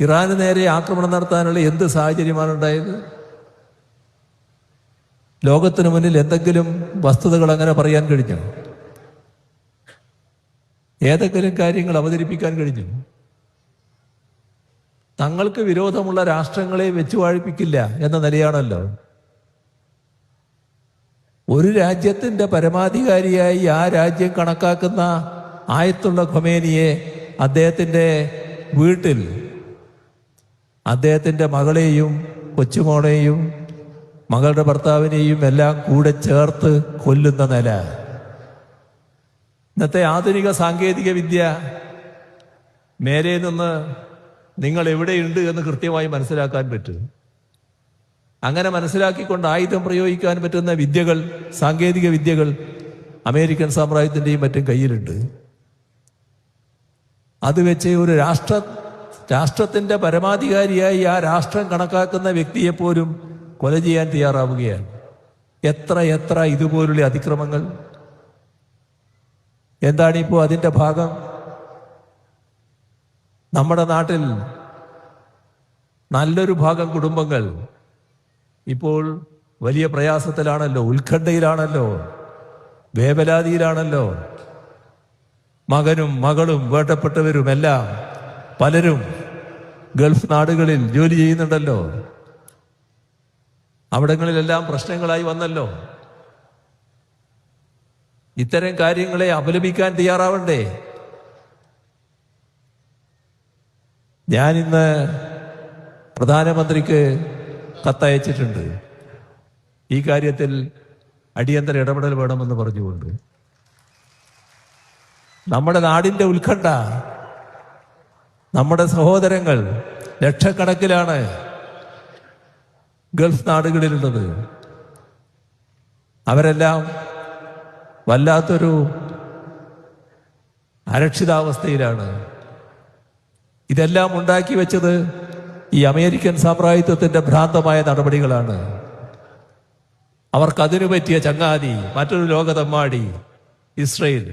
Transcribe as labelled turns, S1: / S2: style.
S1: ഇറാന് നേരെ ആക്രമണം നടത്താനുള്ള എന്ത് സാഹചര്യമാണ് ഉണ്ടായത്? ലോകത്തിന് മുന്നിൽ എന്തെങ്കിലും വസ്തുതകൾ അങ്ങനെ പറയാൻ കഴിഞ്ഞു? ഏതെങ്കിലും കാര്യങ്ങൾ അവതരിപ്പിക്കാൻ കഴിഞ്ഞു? തങ്ങൾക്ക് വിരോധമുള്ള രാഷ്ട്രങ്ങളെ വെച്ചു വാഴിപ്പിക്കില്ല എന്ന നിലയാണല്ലോ. ഒരു രാജ്യത്തിൻ്റെ പരമാധികാരിയായി ആ രാജ്യം കണക്കാക്കുന്ന ആയത്തുള്ള ഖൊമേനിയെ അദ്ദേഹത്തിൻ്റെ വീട്ടിൽ അദ്ദേഹത്തിൻ്റെ മകളെയും കൊച്ചുമോളെയും മകളുടെ ഭർത്താവിനെയും എല്ലാം കൂടെ ചേർത്ത് കൊല്ലുന്ന നില. ഇന്നത്തെ ആധുനിക സാങ്കേതിക വിദ്യ മേലെ നിന്ന് നിങ്ങൾ എവിടെയുണ്ട് എന്ന് കൃത്യമായി മനസ്സിലാക്കാൻ പറ്റും. അങ്ങനെ മനസ്സിലാക്കിക്കൊണ്ട് ആയുധം പ്രയോഗിക്കാൻ പറ്റുന്ന വിദ്യകൾ, സാങ്കേതിക വിദ്യകൾ അമേരിക്കൻ സാമ്രാജ്യത്തിൻ്റെയും മറ്റും കയ്യിലുണ്ട്. അത് വെച്ച് ഒരു രാഷ്ട്രത്തിൻ്റെ പരമാധികാരിയായി ആ രാഷ്ട്രം കണക്കാക്കുന്ന വ്യക്തിയെപ്പോലും കൊല ചെയ്യാൻ തയ്യാറാവുകയാണ്. എത്ര ഇതുപോലുള്ള അതിക്രമങ്ങൾ! എന്താണിപ്പോൾ അതിൻ്റെ ഭാഗം? നമ്മുടെ നാട്ടിൽ നല്ലൊരു ഭാഗം കുടുംബങ്ങൾ ഇപ്പോൾ വലിയ പ്രയാസത്തിലാണല്ലോ, ഉത്കണ്ഠയിലാണല്ലോ, വേവലാതിയിലാണല്ലോ. മകനും മകളും വേണ്ടപ്പെട്ടവരുമെല്ലാം പലരും ഗൾഫ് നാടുകളിൽ ജോലി ചെയ്യുന്നുണ്ടല്ലോ. അവിടങ്ങളിലെല്ലാം പ്രശ്നങ്ങളായി വന്നല്ലോ. ഇത്തരം കാര്യങ്ങളെ അപലപിക്കാൻ തയ്യാറാവണ്ടേ? ഞാനിന്ന് പ്രധാനമന്ത്രിക്ക് കത്തയച്ചിട്ടുണ്ട്. ഈ കാര്യത്തിൽ അടിയന്തര ഇടപെടൽ വേണമെന്ന് പറഞ്ഞുകൊണ്ട്. നമ്മുടെ നാടിൻ്റെ ഉത്കണ്ഠ, നമ്മുടെ സഹോദരങ്ങൾ ലക്ഷക്കണക്കിലാണ് ഗൾഫ് നാടുകളിലുള്ളത്. അവരെല്ലാം വല്ലാത്തൊരു അരക്ഷിതാവസ്ഥയിലാണ്. ഇതെല്ലാം ഉണ്ടാക്കി വെച്ചത് ഈ അമേരിക്കൻ സാമ്രാജ്യത്വത്തിൻ്റെ ഭ്രാന്തമായ നടപടികളാണ്. അവർക്കതിനു പറ്റിയ ചങ്ങാതി മറ്റൊരു ലോകതമ്മാടി ഇസ്രയേൽ.